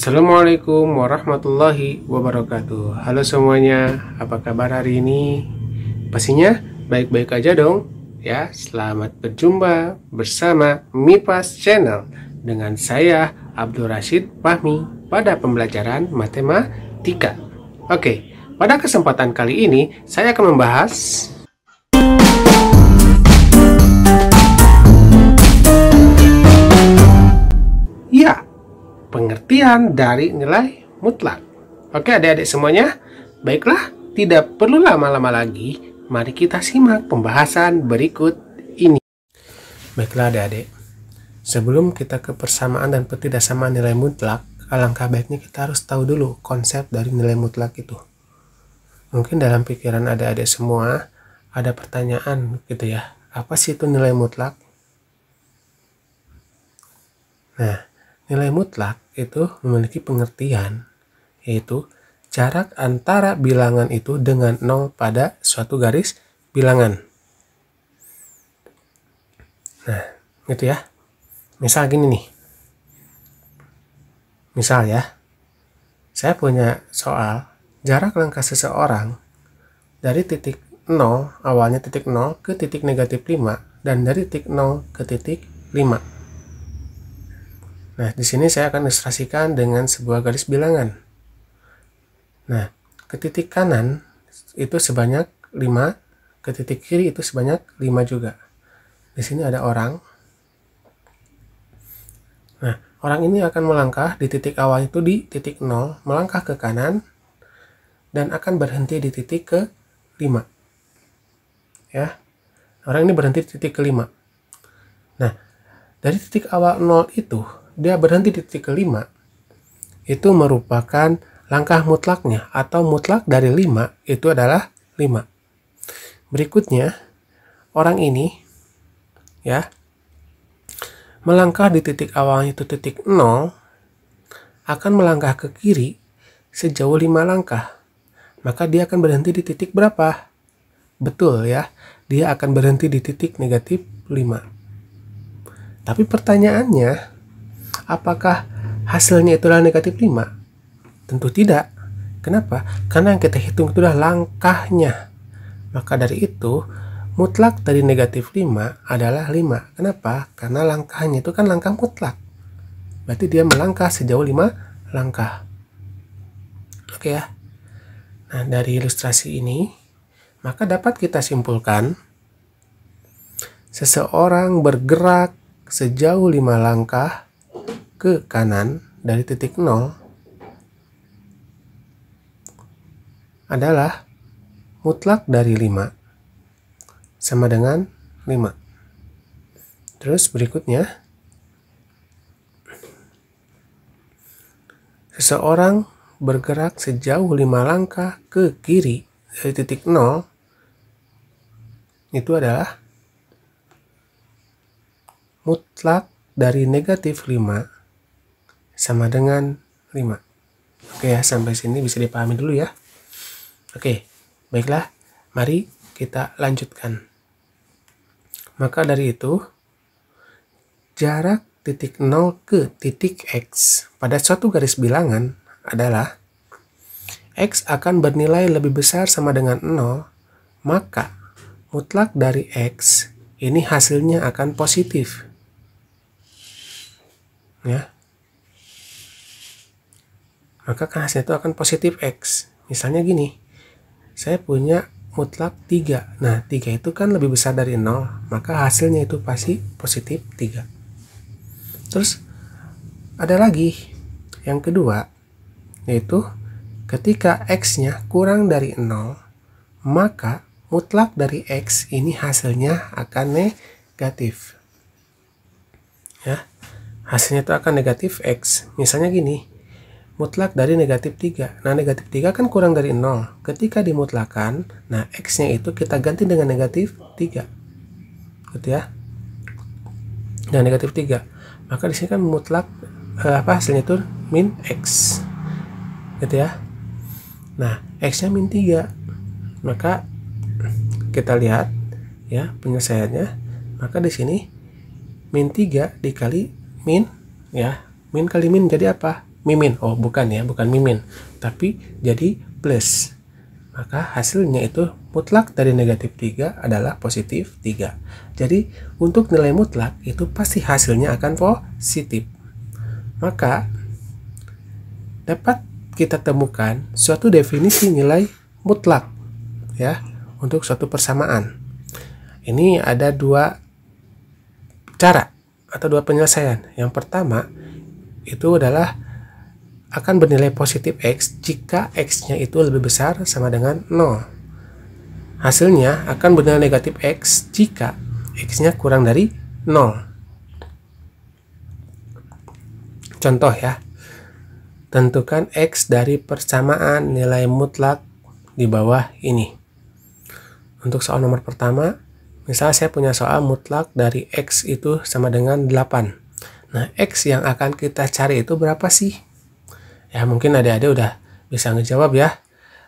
Assalamualaikum warahmatullahi wabarakatuh. Halo semuanya, apa kabar hari ini? Pastinya baik-baik aja dong ya. Selamat berjumpa bersama Mipas Channel dengan saya Abdul Rashid Fahmi pada pembelajaran matematika. Oke, pada kesempatan kali ini saya akan membahas pengertian dari nilai mutlak. Oke adik-adik semuanya, baiklah, tidak perlu lama-lama lagi, mari kita simak pembahasan berikut ini. Baiklah adik-adik, sebelum kita ke persamaan dan ketidaksamaan nilai mutlak, alangkah baiknya kita harus tahu dulu konsep dari nilai mutlak itu. Mungkin dalam pikiran adik-adik semua ada pertanyaan gitu ya, apa sih itu nilai mutlak? Nah, nilai mutlak itu memiliki pengertian, yaitu jarak antara bilangan itu dengan 0 pada suatu garis bilangan. Nah, gitu ya. Misal gini nih. Misal ya, saya punya soal jarak langkah seseorang dari titik 0, awalnya titik 0 ke titik negatif 5, dan dari titik 0 ke titik 5. Nah, di sini saya akan ilustrasikan dengan sebuah garis bilangan. Nah, ke titik kanan itu sebanyak 5, ke titik kiri itu sebanyak 5 juga. Di sini ada orang. Nah, orang ini akan melangkah di titik awal itu di titik 0, melangkah ke kanan, dan akan berhenti di titik ke 5. Ya, orang ini berhenti di titik ke-5. Nah, dari titik awal 0 itu, dia berhenti di titik ke-5, itu merupakan langkah mutlaknya, atau mutlak dari 5 itu adalah 5. Berikutnya, orang ini ya melangkah di titik awalnya itu titik 0, akan melangkah ke kiri sejauh 5 langkah. Maka dia akan berhenti di titik berapa? Betul ya, dia akan berhenti di titik negatif 5. Tapi pertanyaannya, apakah hasilnya itulah negatif 5? Tentu tidak. Kenapa? Karena yang kita hitung itu adalah langkahnya. Maka dari itu, mutlak dari negatif 5 adalah 5. Kenapa? Karena langkahnya itu kan langkah mutlak. Berarti dia melangkah sejauh 5 langkah. Oke ya. Nah, dari ilustrasi ini, maka dapat kita simpulkan, seseorang bergerak sejauh 5 langkah ke kanan dari titik 0 adalah mutlak dari 5 sama dengan 5. Terus berikutnya, seseorang bergerak sejauh 5 langkah ke kiri dari titik 0 itu adalah mutlak dari negatif 5 sama dengan 5. Oke ya, sampai sini bisa dipahami dulu ya. Oke, baiklah, mari kita lanjutkan. Maka dari itu, jarak titik 0 ke titik X pada suatu garis bilangan adalah X akan bernilai lebih besar sama dengan 0, maka mutlak dari X ini hasilnya akan positif. Ya. Maka kan hasilnya itu akan positif X. Misalnya gini, saya punya mutlak 3. Nah, 3 itu kan lebih besar dari 0, maka hasilnya itu pasti positif 3. Terus, ada lagi yang kedua, yaitu ketika X-nya kurang dari 0, maka mutlak dari X ini hasilnya akan negatif. Ya, hasilnya itu akan negatif X. Misalnya gini, mutlak dari negatif 3. Nah, negatif 3 kan kurang dari 0. Ketika dimutlakan, nah X-nya itu kita ganti dengan negatif 3. Gitu ya. Nah, negatif 3. Maka di sini kan mutlak hasilnya itu min X. Gitu ya. Nah, X-nya min 3. Maka kita lihat ya penyelesaiannya. Maka di sini min 3 dikali min ya. Min kali min jadi apa? mimin. Oh, bukan ya, bukan mimin, tapi jadi plus. Maka hasilnya itu mutlak dari negatif 3 adalah positif 3. Jadi untuk nilai mutlak itu pasti hasilnya akan positif. Maka dapat kita temukan suatu definisi nilai mutlak ya untuk suatu persamaan. Ini ada dua cara atau dua penyelesaian. Yang pertama itu adalah akan bernilai positif X jika X-nya itu lebih besar sama dengan 0. Hasilnya akan bernilai negatif X jika X-nya kurang dari 0. Contoh ya, tentukan X dari persamaan nilai mutlak di bawah ini. Untuk soal nomor pertama, misal saya punya soal mutlak dari X itu sama dengan 8. Nah, X yang akan kita cari itu berapa sih? Ya, mungkin adik-adik udah bisa ngejawab ya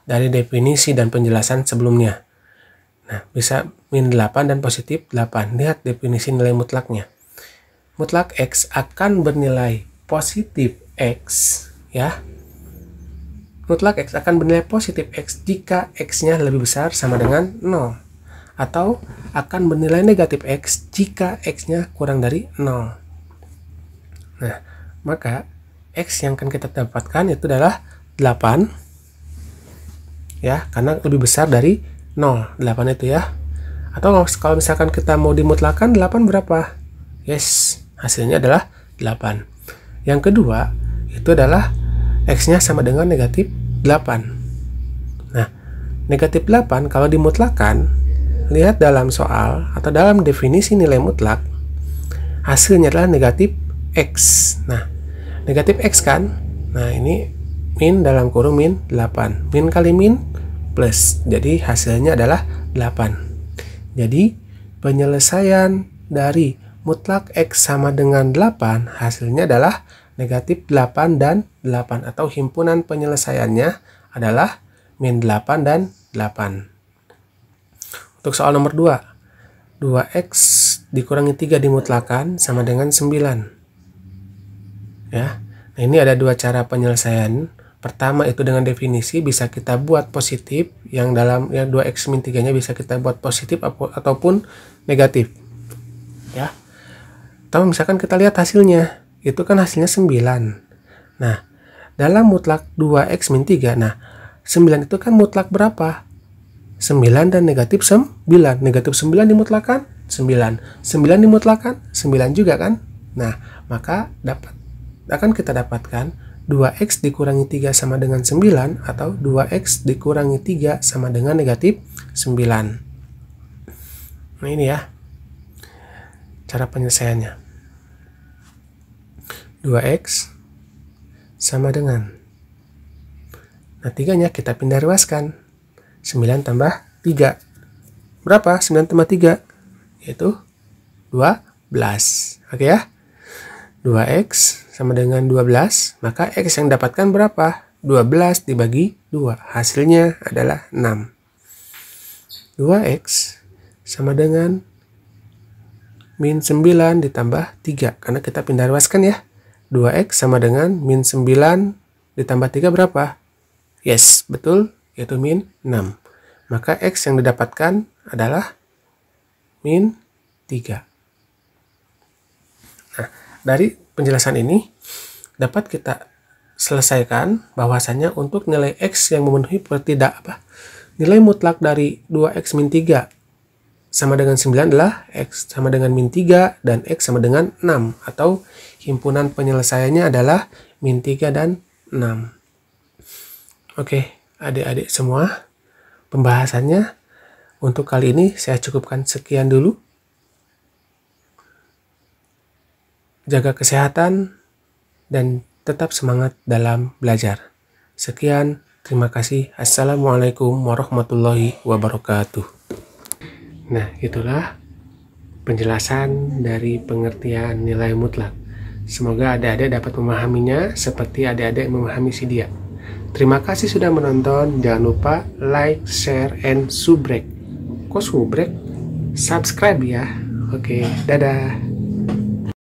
dari definisi dan penjelasan sebelumnya. Nah, bisa min 8 dan positif 8. Lihat definisi nilai mutlaknya. Mutlak X akan bernilai positif X ya. Mutlak X akan bernilai positif X jika X-nya lebih besar sama dengan 0. Atau akan bernilai negatif X jika X-nya kurang dari 0. Nah, maka X yang akan kita dapatkan itu adalah 8 ya, karena lebih besar dari 0, 8 itu ya. Atau kalau misalkan kita mau dimutlakan 8 berapa? Yes, hasilnya adalah 8. Yang kedua, itu adalah X-nya sama dengan negatif 8. Nah, negatif 8 kalau dimutlakan, lihat dalam soal atau dalam definisi nilai mutlak, hasilnya adalah negatif X. Nah, negatif X kan? Nah, ini min dalam kurung min 8. Min kali min plus. Jadi, hasilnya adalah 8. Jadi, penyelesaian dari mutlak X sama dengan 8, hasilnya adalah negatif 8 dan 8, atau himpunan penyelesaiannya adalah min 8 dan 8. Untuk soal nomor 2, 2X dikurangi 3 dimutlakan sama dengan 9. Ya. Nah, ini ada dua cara penyelesaian. Pertama itu dengan definisi bisa kita buat positif, yang dalam ya 2X min 3-nya bisa kita buat positif ataupun negatif. Ya. Atau misalkan kita lihat hasilnya, itu kan hasilnya 9. Nah, dalam mutlak 2X min 3, nah 9 itu kan mutlak berapa? 9 dan negatif 9. Negatif 9 dimutlakan 9. 9 dimutlakan 9 juga kan? Nah, maka akan kita dapatkan 2X dikurangi 3 sama dengan 9, atau 2X dikurangi 3 sama dengan negatif 9. Nah, ini ya cara penyelesaiannya. 2X sama dengan, nah 3-nya kita pindah ruaskan, 9 tambah 3 berapa? 9 tambah 3 yaitu 12. Oke ya, 2X sama dengan 12, maka X yang dapatkan berapa? 12 dibagi 2, hasilnya adalah 6. 2X sama dengan min 9 ditambah 3, karena kita pindah ruaskan ya. 2X sama dengan min 9 ditambah 3 berapa? Yes, betul, yaitu min 6. Maka X yang didapatkan adalah min 3. Nah, dari penjelasan ini dapat kita selesaikan bahwasannya untuk nilai X yang memenuhi nilai mutlak dari 2X min 3 sama dengan 9 adalah X sama dengan min 3 dan X sama dengan 6, atau himpunan penyelesaiannya adalah min 3 dan 6. Oke, adik-adik semua, pembahasannya untuk kali ini saya cukupkan sekian dulu. Jaga kesehatan dan tetap semangat dalam belajar. Sekian, terima kasih. Assalamualaikum warahmatullahi wabarakatuh. Nah, itulah penjelasan dari pengertian nilai mutlak. Semoga adik-adik dapat memahaminya seperti adik-adik memahami si dia. Terima kasih sudah menonton. Jangan lupa like, share, and subrek. Kok subrek? Subscribe ya. Oke, dadah.